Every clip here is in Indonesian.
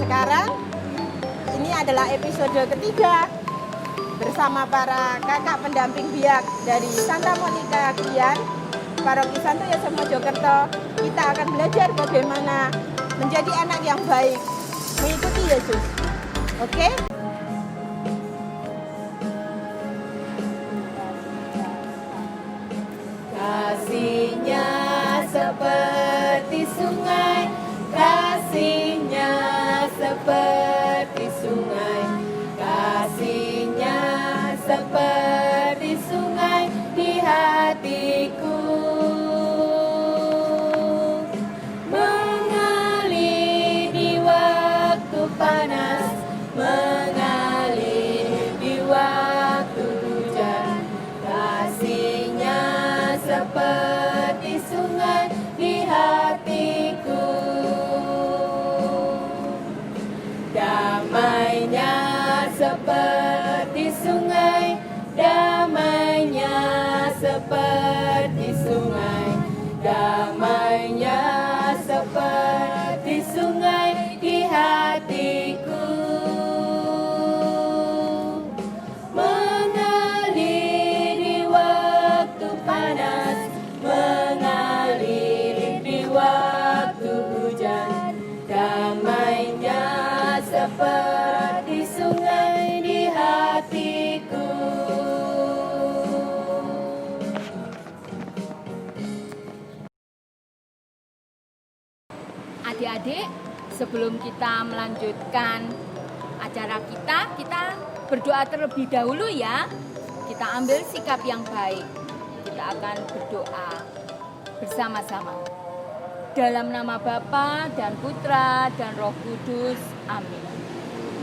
sekarang ini adalah episode ketiga bersama para kakak pendamping biak dari Santa Monica Krian, Paroki Santo Yosef Mojokerto. Kita akan belajar bagaimana menjadi anak yang baik, mengikuti Yesus. Oke? Kasihnya seperti sungai, kasihnya seperti sungai, kasihnya seperti sungai di hatiku. Mengalir di waktu panas, mengalir di waktu hujan, kasihnya seperti sungai di hatiku. Damainya seperti sungai, damainya seperti sungai, damainya seperti sungai di hatiku. Mengalir di waktu panas, mengalir di waktu hujan, damainya seperti sungai di hatiku. Adik-adik, sebelum kita melanjutkan acara kita berdoa terlebih dahulu ya. Kita ambil sikap yang baik. Kita akan berdoa bersama-sama. Dalam nama Bapa dan Putra dan Roh Kudus. Amin.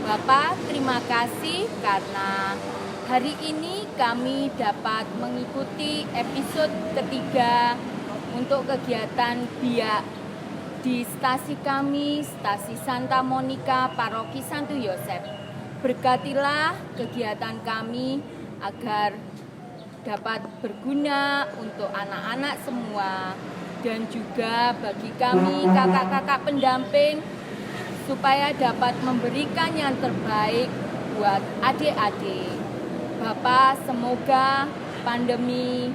Bapa, terima kasih karena hari ini kami dapat mengikuti episode ketiga untuk kegiatan biak di stasi kami, stasi Santa Monica, Paroki Santo Yosef. Berkatilah kegiatan kami agar dapat berguna untuk anak-anak semua dan juga bagi kami kakak-kakak pendamping supaya dapat memberikan yang terbaik buat adik-adik. Bapak, semoga pandemi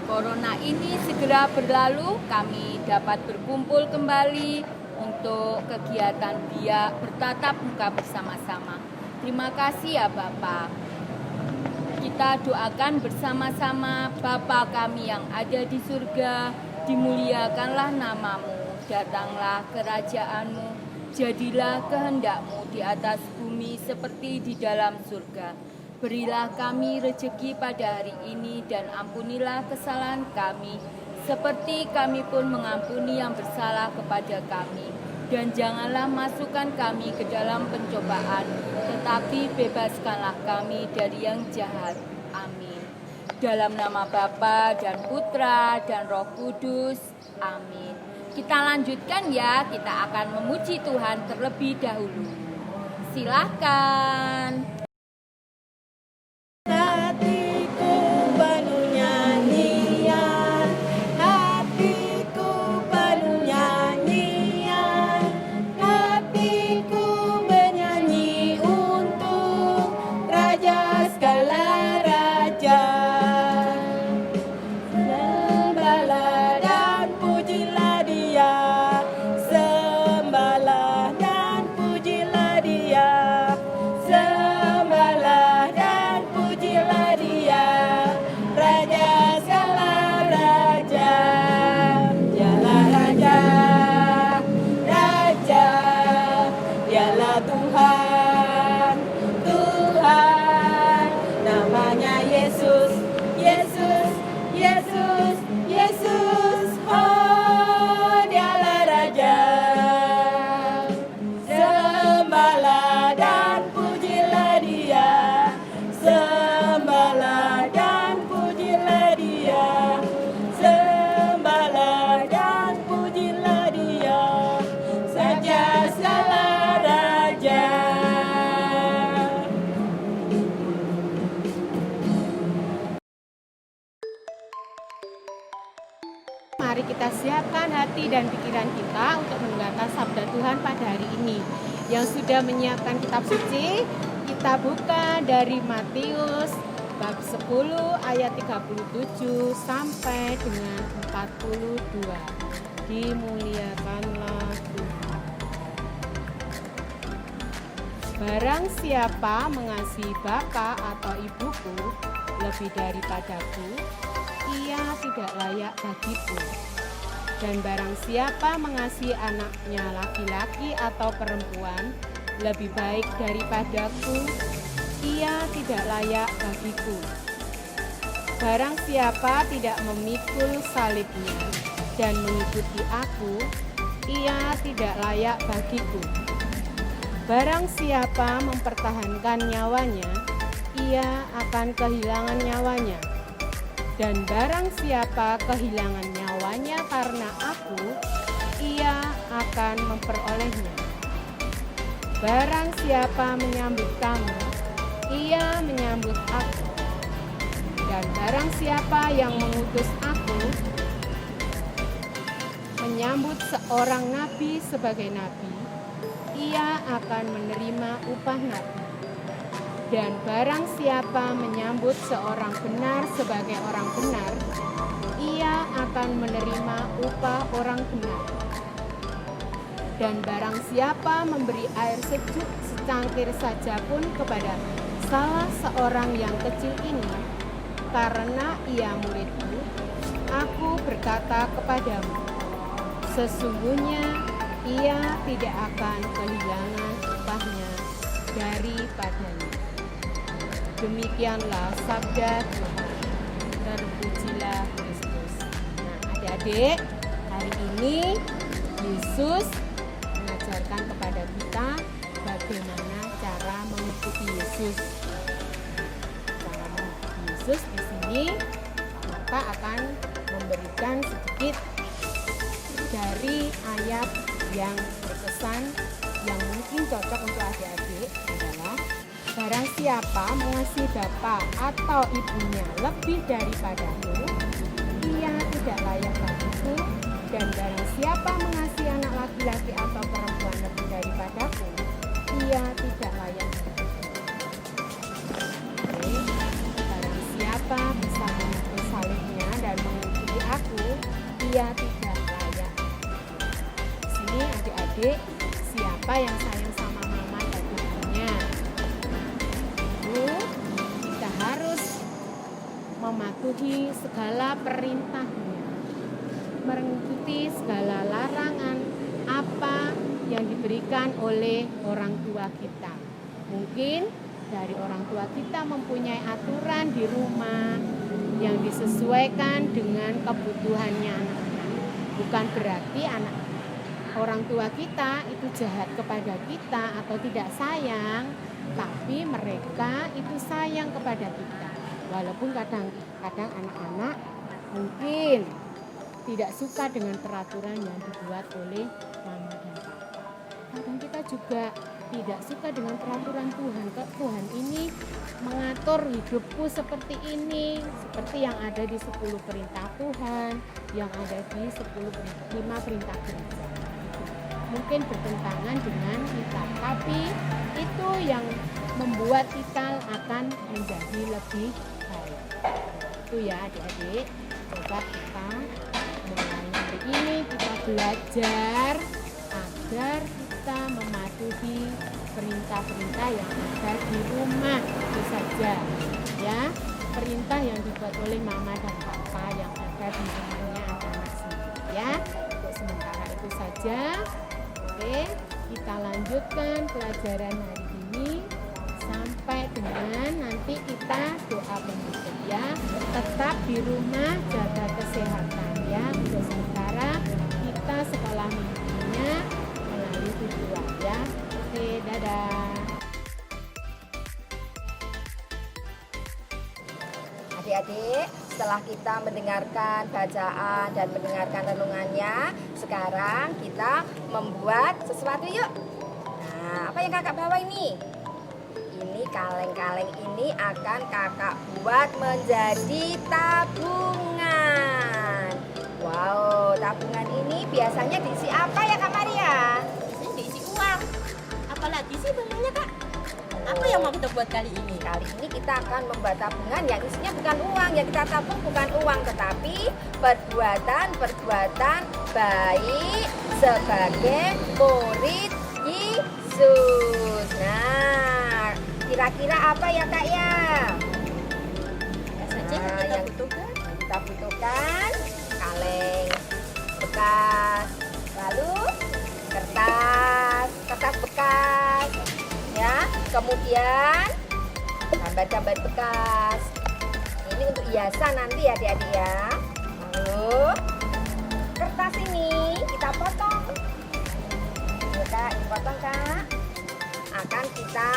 Corona ini segera berlalu, kami dapat berkumpul kembali untuk kegiatan biak bertatap muka bersama-sama. Terima kasih ya Bapak. Kita doakan bersama-sama, Bapa kami yang ada di surga, dimuliakanlah namamu, datanglah kerajaanmu, jadilah kehendak-mu di atas bumi seperti di dalam surga. Berilah kami rejeki pada hari ini dan ampunilah kesalahan kami, seperti kami pun mengampuni yang bersalah kepada kami. Dan janganlah masukkan kami ke dalam pencobaan, tetapi bebaskanlah kami dari yang jahat. Amin. Dalam nama Bapa dan Putra dan Roh Kudus. Amin. Kita lanjutkan ya, kita akan memuji Tuhan terlebih dahulu. Silakan. Mari kita siapkan hati dan pikiran kita untuk mendengarkan sabda Tuhan pada hari ini. yang sudah menyiapkan kitab suci, kita buka dari Matius bab 10 ayat 37 sampai dengan 42. Dimuliakanlah Tuhan. Barang siapa mengasihi bapa atau ibuku lebih daripadaku, ia tidak layak bagiku. Dan barang siapa mengasihi anaknya laki-laki atau perempuan lebih baik daripadaku, ia tidak layak bagiku. Barang siapa tidak memikul salibnya dan mengikuti aku, ia tidak layak bagiku. Barang siapa mempertahankan nyawanya, ia akan kehilangan nyawanya. Dan barang siapa kehilangan nyawanya karena aku, ia akan memperolehnya. Barang siapa menyambut kamu, ia menyambut aku. Dan barang siapa yang mengutus aku, menyambut seorang nabi sebagai nabi, ia akan menerima upah nabi. Dan barang siapa menyambut seorang benar sebagai orang benar, ia akan menerima upah orang benar. Dan barang siapa memberi air sejuk secangkir saja pun kepada salah seorang yang kecil ini, karena ia muridku, aku berkata kepadamu, sesungguhnya ia tidak akan kehilangan upahnya daripadanya. Demikianlah sabda Tuhan. Terpujilah Kristus. Nah, adik-adik, hari ini Yesus mengajarkan kepada kita bagaimana cara mengikuti Yesus. Cara mengikuti Yesus di sini maka akan memberikan sedikit dari ayat yang berkesan yang mungkin cocok untuk adik-adik adalah barang siapa mengasihi bapa atau ibunya lebih daripadaku, ia tidak layak bagiku. Dan barang siapa mengasihi anak laki-laki atau perempuan lebih daripadaku, ia tidak layak bagiku. Oke, barang siapa bisa memikul salibnya dan mengikuti aku, ia tidak layak. Di sini adik-adik, siapa yang sayang sama mama dan ibunya? Kita harus mematuhi segala perintahnya, mengikuti segala larangan apa yang diberikan oleh orang tua kita. Mungkin dari orang tua kita mempunyai aturan di rumah yang disesuaikan dengan kebutuhannya anak-anak. Bukan berarti orang tua kita itu jahat kepada kita atau tidak sayang, tapi mereka itu sayang kepada kita. Walaupun kadang-kadang anak-anak mungkin tidak suka dengan peraturan yang dibuat oleh mama dan papa. Kadang kita juga tidak suka dengan peraturan Tuhan. Tuhan ini mengatur hidupku seperti ini, seperti yang ada di 10 perintah Tuhan, yang ada di 5 perintah gereja. Mungkin bertentangan dengan kita, tapi itu yang membuat kita akan menjadi lebih baik. Itu ya adik-adik, coba kita mulai hari ini kita belajar agar kita mematuhi perintah-perintah yang ada di rumah itu saja ya, perintah yang dibuat oleh mama dan papa yang ada di rumahnya anak-anak sendiri ya. Untuk sementara itu saja. Oke, kita lanjutkan pelajaran hari ini sampai dengan nanti kita doa penutup ya. Tetap di rumah, jaga kesehatan ya. Untuk sementara kita sekolah minggunya melalui video ya. Oke, dadah. Adik-adik, setelah kita mendengarkan bacaan dan mendengarkan renungannya, sekarang kita membuat sesuatu yuk. Nah, apa yang kakak bawa ini? Ini kaleng-kaleng ini akan kakak buat menjadi tabungan. Wow, tabungan ini biasanya diisi apa ya Kak Maria? Ini diisi uang. Apa buat kali ini? Kali ini kita akan membuat tabungan yang isinya bukan uang. Yang kita tabung bukan uang, tetapi perbuatan baik sebagai murid Yesus. Nah, kira-kira apa ya Kak ya? Saja yang kita butuhkan. Kita butuhkan kaleng bekas, lalu kertas bekas, ya. Kemudian gambar-gambar bekas. Ini untuk hiasan nanti ya adik-adik ya. Lalu kertas ini kita potong. Ya Kak, dipotong Kak. Akan kita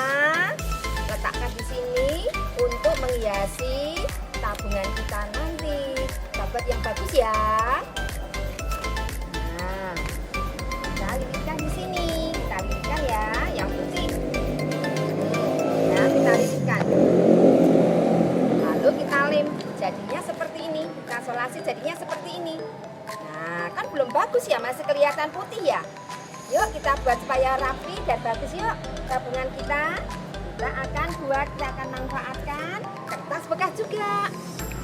letakkan di sini untuk menghiasi tabungan kita nanti. Dapat yang bagus ya. Nah, kita lilitkan di sini. Kita lilitkan ya, yang putih. Nah, kita lilitkan. Lalu kita lem. Jadinya seperti ini. Kita solasi jadinya seperti ini. Nah, kan belum bagus ya, masih kelihatan putih ya. Yuk kita buat supaya rapi dan bagus yuk tabungan kita. Kita akan manfaatkan kertas bekas juga.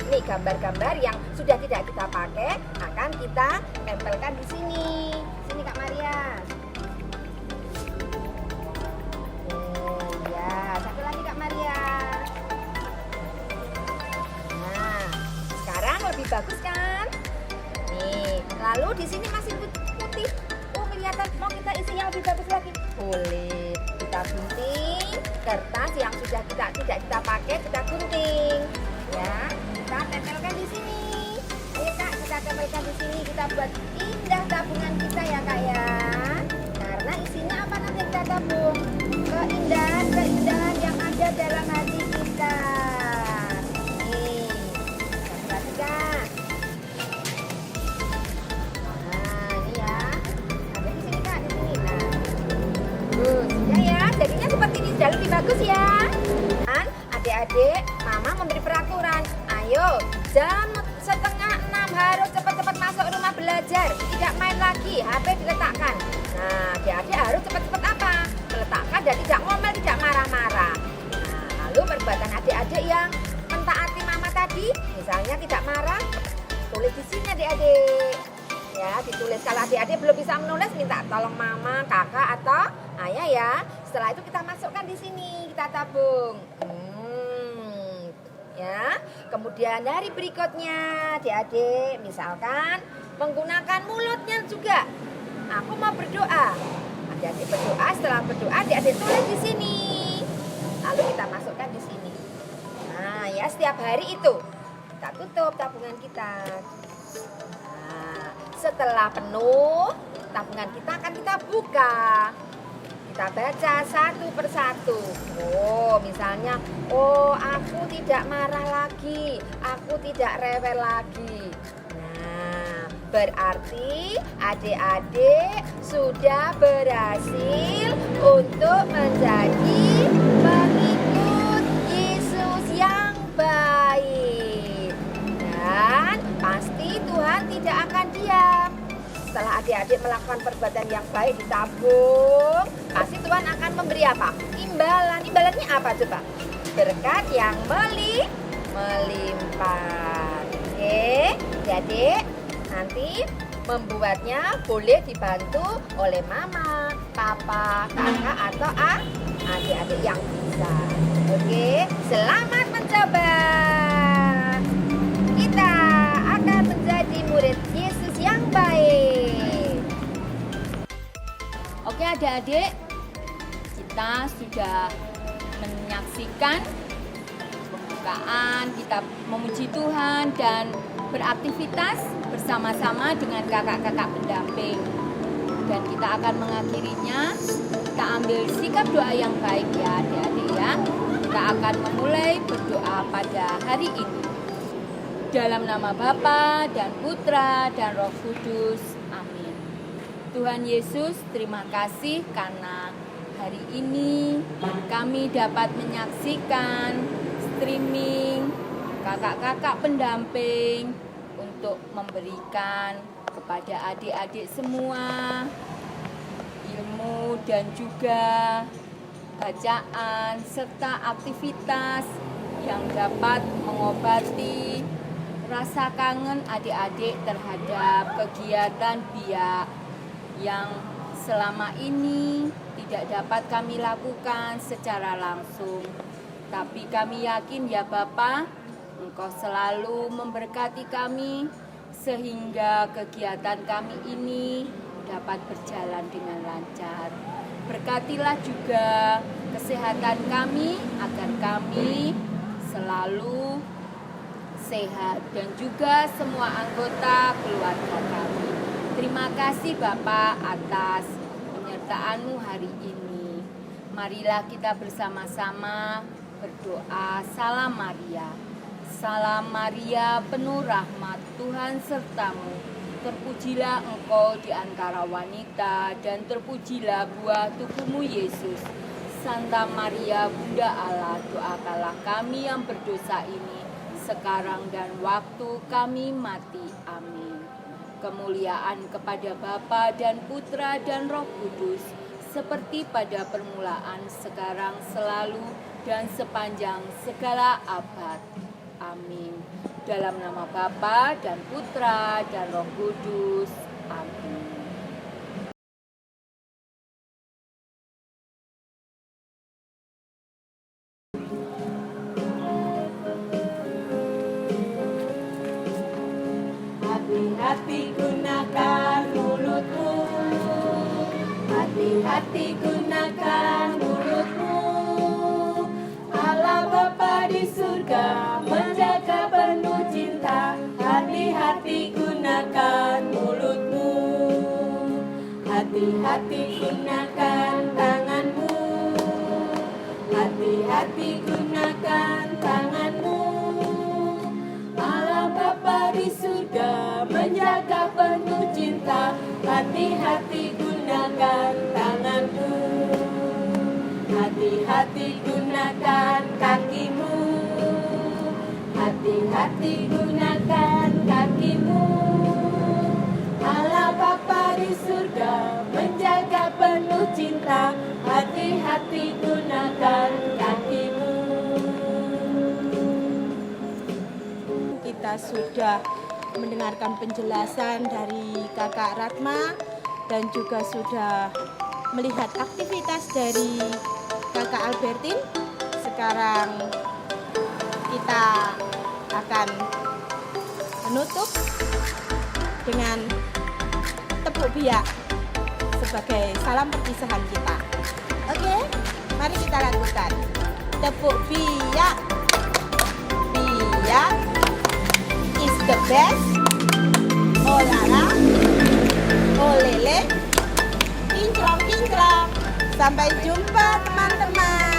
Ini gambar-gambar yang sudah tidak kita pakai akan kita tempelkan di sini. Sini Kak Maria. Ya, satu lagi Kak Maria. Nah, sekarang lebih bagus kan? Nih, lalu di sini masih putih. Oh, kelihatan mau kita isi yang lebih bagus lagi. Boleh. Kita gunting kertas yang sudah tidak kita pakai, kita gunting. Ya, kita tempelkan di sini. Ayo Kak, kita tempelkan di sini. Kita buat indah tabungan kita ya Kak ya. Karena isinya apa nanti kita tabung? Keindahan yang ada dalam hati kita. Nih, satu lagi Kak. Nah, ini ya. Sampai di sini Kak, di sini. Nah, sudah ya. Jadinya seperti ini, sudah lebih bagus ya. Dan adik-adik, Mama memberi peraturan. Ayo, jam 5:30 harus cepat-cepat masuk rumah belajar. Tidak main lagi, HP diletakkan. Nah, adik-adik harus cepat-cepat apa? Meletakkan dan tidak ngomel, tidak marah-marah. Nah, lalu perbuatan adik-adik yang mentaati Mama tadi, misalnya tidak marah, tulis di sini adik-adik. Ya, ditulis. Kalau adik-adik belum bisa menulis, minta tolong Mama, Kakak, atau Ayah ya. Setelah itu kita masukkan di sini, kita tabung. Ya. Kemudian dari berikutnya, adik-adik, misalkan menggunakan mulutnya juga. Aku mau berdoa. Adik-adik berdoa, setelah berdoa adik-adik tulis di sini. Lalu kita masukkan di sini. Nah, ya setiap hari itu kita tutup tabungan kita. Nah, setelah penuh, tabungan kita akan kita buka. Kita baca satu persatu. Oh, misalnya, oh aku tidak marah lagi, aku tidak rewel lagi. Nah, berarti adik-adik sudah berhasil untuk menjadi pengikut Yesus yang baik. Dan pasti Tuhan tidak akan diam. Setelah adik-adik melakukan perbuatan yang baik ditabung, pasti Tuhan akan memberi apa? Imbalan. Imbalannya apa coba? Berkat yang melimpah. Oke, jadi nanti membuatnya boleh dibantu oleh Mama, Papa, Kakak, atau adik-adik yang bisa. Oke, selamat mencoba. Kita akan menjadi murid Yesus yang baik. Oke adik-adik, kita sudah menyaksikan pembukaan, kita memuji Tuhan dan beraktivitas bersama-sama dengan kakak-kakak pendamping. Dan kita akan mengakhirinya, kita ambil sikap doa yang baik ya adik-adik ya. Kita akan memulai berdoa pada hari ini. Dalam nama Bapa dan Putra dan Roh Kudus. Amin. Tuhan Yesus, terima kasih karena hari ini kami dapat menyaksikan streaming kakak-kakak pendamping untuk memberikan kepada adik-adik semua ilmu dan juga bacaan, serta aktivitas yang dapat mengobati rasa kangen adik-adik terhadap kegiatan biak yang selama ini tidak dapat kami lakukan secara langsung. Tapi kami yakin ya Bapa, Engkau selalu memberkati kami sehingga kegiatan kami ini dapat berjalan dengan lancar. Berkatilah juga kesehatan kami agar kami selalu sehat dan juga semua anggota keluarga kami. Terima kasih Bapak atas penyertaan-Mu hari ini. Marilah kita bersama-sama berdoa. Salam Maria. Salam Maria, penuh rahmat, Tuhan sertamu. Terpujilah engkau di antara wanita dan terpujilah buah tubuhmu Yesus. Santa Maria, Bunda Allah, doakanlah kami yang berdosa ini sekarang dan waktu kami mati. Amin. Kemuliaan kepada Bapa dan Putra dan Roh Kudus, seperti pada permulaan, sekarang, selalu, dan sepanjang segala abad. Amin. Dalam nama Bapa dan Putra dan Roh Kudus. Amin. Hati-hati gunakan mulutmu, hati-hati gunakan mulutmu. Allah Bapa di surga menjaga penuh cinta. Hati-hati gunakan mulutmu, hati-hati gunakan tanganmu, hati-hati gunakan tanganmu. Allah Bapa di surga menjaga penuh cinta. Hati-hati gunakan tanganmu, hati-hati gunakan kakimu, hati-hati gunakan kakimu. Allah Bapa di surga menjaga penuh cinta. Hati-hati gunakan kakimu. Kita sudah mendengarkan penjelasan dari Kakak Ratma dan juga sudah melihat aktivitas dari Kakak Albertin. Sekarang kita akan menutup dengan tepuk biak sebagai salam perpisahan kita. Oke, mari kita lakukan. Tepuk biak. Biak is the best. Oh lala, oh lele, kinclong kinclong. Sampai jumpa teman-teman.